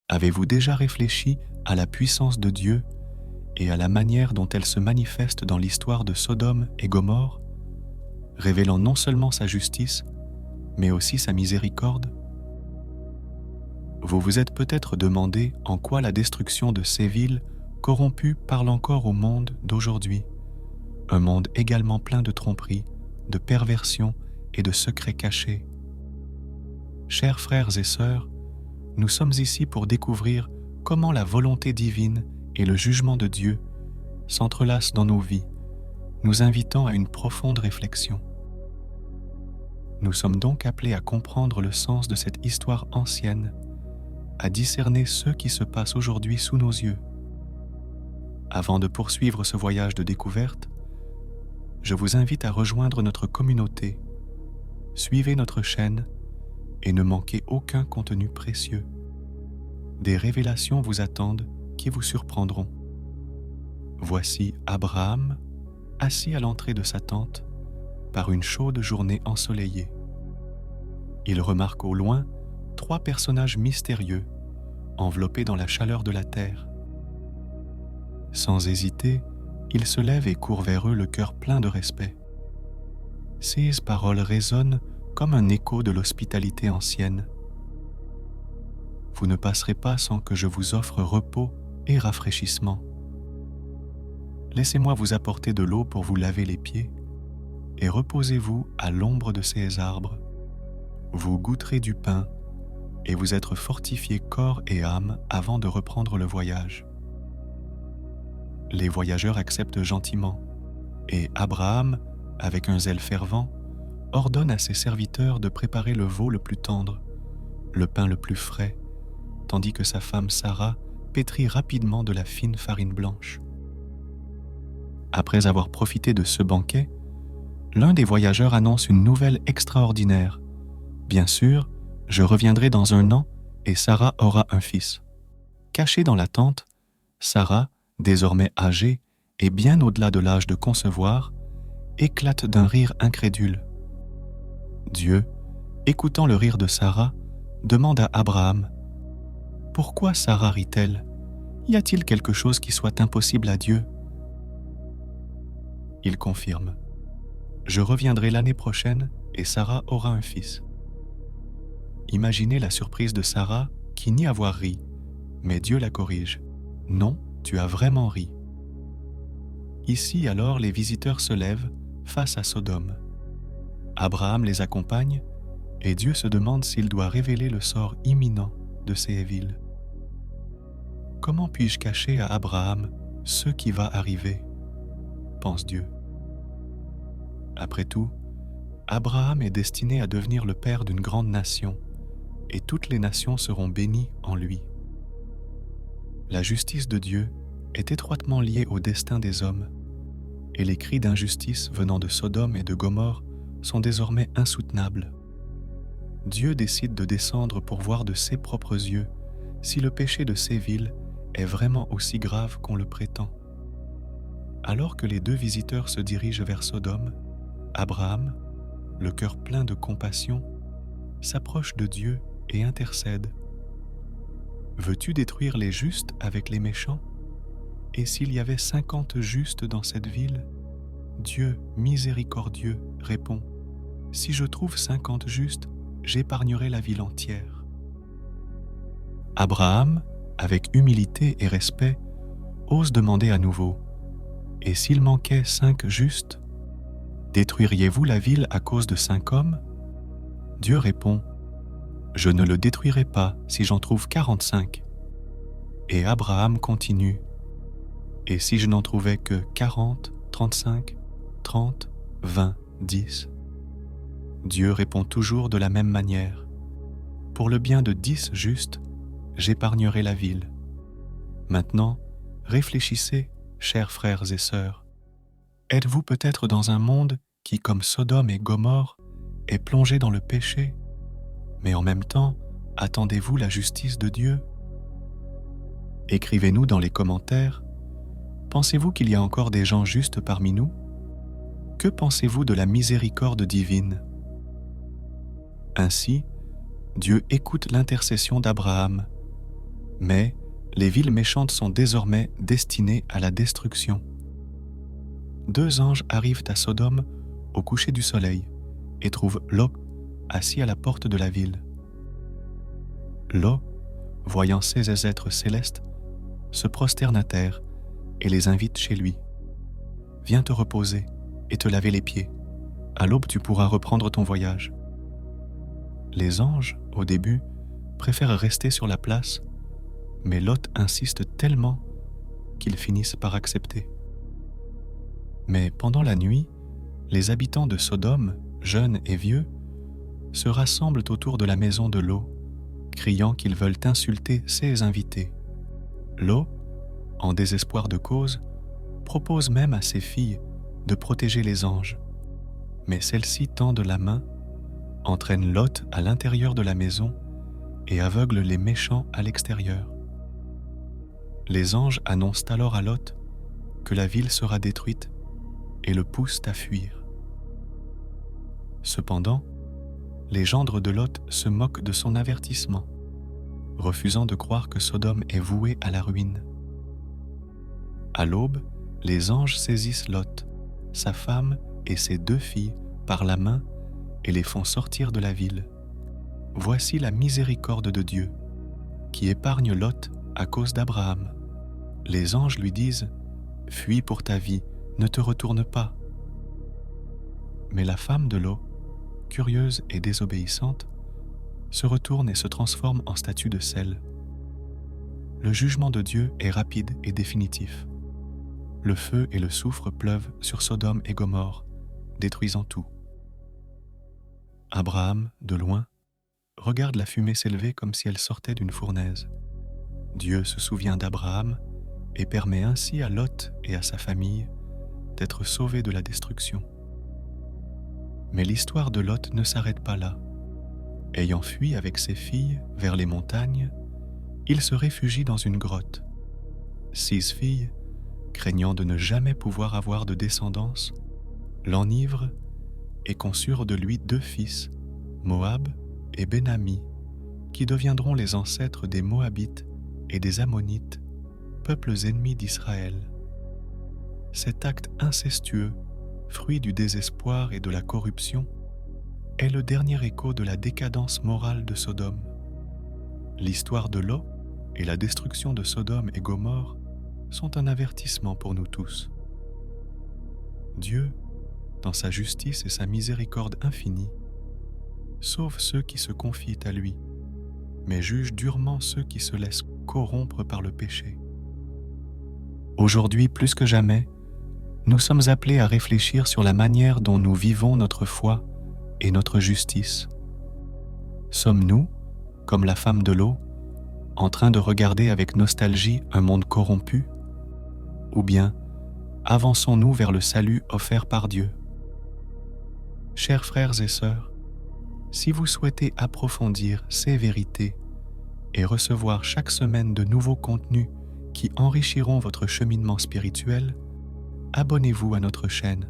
Avez-vous déjà réfléchi à la puissance de Dieu et à la manière dont elle se manifeste dans l'histoire de Sodome et Gomorrhe, révélant non seulement sa justice, mais aussi sa miséricorde? Vous vous êtes peut-être demandé en quoi la destruction de ces villes corrompues parle encore au monde d'aujourd'hui, un monde également plein de tromperies, de perversions et de secrets cachés. Chers frères et sœurs, nous sommes ici pour découvrir comment la volonté divine et le jugement de Dieu s'entrelacent dans nos vies, nous invitant à une profonde réflexion. Nous sommes donc appelés à comprendre le sens de cette histoire ancienne, à discerner ce qui se passe aujourd'hui sous nos yeux. Avant de poursuivre ce voyage de découverte, je vous invite à rejoindre notre communauté. Suivez notre chaîne et ne manquez aucun contenu précieux. Des révélations vous attendent qui vous surprendront. Voici Abraham, assis à l'entrée de sa tente, par une chaude journée ensoleillée. Il remarque au loin 3 personnages mystérieux, enveloppés dans la chaleur de la terre. Sans hésiter, il se lève et court vers eux le cœur plein de respect. Ces paroles résonnent comme un écho de l'hospitalité ancienne. Vous ne passerez pas sans que je vous offre repos et rafraîchissement. Laissez-moi vous apporter de l'eau pour vous laver les pieds et reposez-vous à l'ombre de ces arbres. Vous goûterez du pain et vous être fortifiés corps et âme avant de reprendre le voyage. Les voyageurs acceptent gentiment et Abraham, avec un zèle fervent, ordonne à ses serviteurs de préparer le veau le plus tendre, le pain le plus frais, tandis que sa femme Sarah pétrit rapidement de la fine farine blanche. Après avoir profité de ce banquet, l'un des voyageurs annonce une nouvelle extraordinaire. Bien sûr, je reviendrai dans 1 an et Sarah aura un fils. Cachée dans la tente, Sarah, désormais âgée et bien au-delà de l'âge de concevoir, éclate d'un rire incrédule. Dieu, écoutant le rire de Sarah, demande à Abraham: « Pourquoi Sarah rit-elle? Y a-t-il quelque chose qui soit impossible à Dieu ?» Il confirme: « Je reviendrai l'année prochaine et Sarah aura un fils. » Imaginez la surprise de Sarah qui nie avoir ri, mais Dieu la corrige. « Non, tu as vraiment ri. » Ici alors les visiteurs se lèvent face à Sodome. Abraham les accompagne et Dieu se demande s'il doit révéler le sort imminent de ces villes. Comment puis-je cacher à Abraham ce qui va arriver, pense Dieu. Après tout, Abraham est destiné à devenir le père d'une grande nation, et toutes les nations seront bénies en lui. La justice de Dieu est étroitement liée au destin des hommes, et les cris d'injustice venant de Sodome et de Gomorrhe sont désormais insoutenables. Dieu décide de descendre pour voir de ses propres yeux si le péché de ces villes est vraiment aussi grave qu'on le prétend. Alors que les 2 visiteurs se dirigent vers Sodome, Abraham, le cœur plein de compassion, s'approche de Dieu et intercède. « Veux-tu détruire les justes avec les méchants? Et s'il y avait 50 justes dans cette ville? » Dieu, miséricordieux, répond: « Si je trouve 50 justes, j'épargnerai la ville entière. » Abraham, avec humilité et respect, ose demander à nouveau: « Et s'il manquait 5 justes? Détruiriez-vous la ville à cause de 5 hommes? » Dieu répond: « Je ne le détruirai pas si j'en trouve 45. » Et Abraham continue: « Et si je n'en trouvais que 40, 35, 30, 20, 10 ?» Dieu répond toujours de la même manière: « Pour le bien de 10 justes, j'épargnerai la ville. » Maintenant, réfléchissez, chers frères et sœurs. Êtes-vous peut-être dans un monde qui, comme Sodome et Gomorrhe, est plongé dans le péché, mais en même temps, attendez-vous la justice de Dieu? Écrivez-nous dans les commentaires. Pensez-vous qu'il y a encore des gens justes parmi nous? Que pensez-vous de la miséricorde divine? Ainsi, Dieu écoute l'intercession d'Abraham. Mais les villes méchantes sont désormais destinées à la destruction. 2 anges arrivent à Sodome au coucher du soleil et trouvent Lot assis à la porte de la ville. Lot, voyant ces êtres célestes, se prosterne à terre et les invite chez lui. « Viens te reposer et te laver les pieds. À l'aube, tu pourras reprendre ton voyage. » Les anges, au début, préfèrent rester sur la place, mais Lot insiste tellement qu'ils finissent par accepter. Mais pendant la nuit, les habitants de Sodome, jeunes et vieux, se rassemblent autour de la maison de Lot, criant qu'ils veulent insulter ses invités. Lot, en désespoir de cause, propose même à ses filles de protéger les anges, mais celles-ci tendent la main, entraînent Lot à l'intérieur de la maison et aveuglent les méchants à l'extérieur. Les anges annoncent alors à Lot que la ville sera détruite et le poussent à fuir. Cependant, les gendres de Lot se moquent de son avertissement, refusant de croire que Sodome est vouée à la ruine. À l'aube, les anges saisissent Lot, sa femme et ses 2 filles par la main et les font sortir de la ville. Voici la miséricorde de Dieu, qui épargne Lot à cause d'Abraham. Les anges lui disent « Fuis pour ta vie, ne te retourne pas. » Mais la femme de Lot, curieuse et désobéissante, se retourne et se transforme en statue de sel. Le jugement de Dieu est rapide et définitif. Le feu et le soufre pleuvent sur Sodome et Gomorrhe, détruisant tout. Abraham, de loin, regarde la fumée s'élever comme si elle sortait d'une fournaise. Dieu se souvient d'Abraham et permet ainsi à Lot et à sa famille d'être sauvés de la destruction. Mais l'histoire de Lot ne s'arrête pas là. Ayant fui avec ses filles vers les montagnes, il se réfugie dans une grotte. 6 filles, craignant de ne jamais pouvoir avoir de descendance, l'enivrent et conçurent de lui 2 fils, Moab et Ben-Ami, qui deviendront les ancêtres des Moabites et des Ammonites, peuples ennemis d'Israël. Cet acte incestueux, fruit du désespoir et de la corruption, est le dernier écho de la décadence morale de Sodome. L'histoire de Lot et la destruction de Sodome et Gomorrhe sont un avertissement pour nous tous. Dieu, dans sa justice et sa miséricorde infinie, sauve ceux qui se confient à lui, mais juge durement ceux qui se laissent corrompre par le péché. Aujourd'hui, plus que jamais, nous sommes appelés à réfléchir sur la manière dont nous vivons notre foi et notre justice. Sommes-nous, comme la femme de Lot, en train de regarder avec nostalgie un monde corrompu? Ou bien, avançons-nous vers le salut offert par Dieu? Chers frères et sœurs, si vous souhaitez approfondir ces vérités et recevoir chaque semaine de nouveaux contenus qui enrichiront votre cheminement spirituel, abonnez-vous à notre chaîne.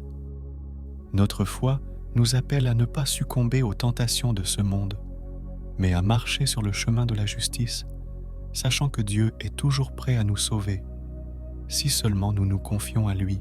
Notre foi nous appelle à ne pas succomber aux tentations de ce monde, mais à marcher sur le chemin de la justice, sachant que Dieu est toujours prêt à nous sauver, si seulement nous nous confions à lui.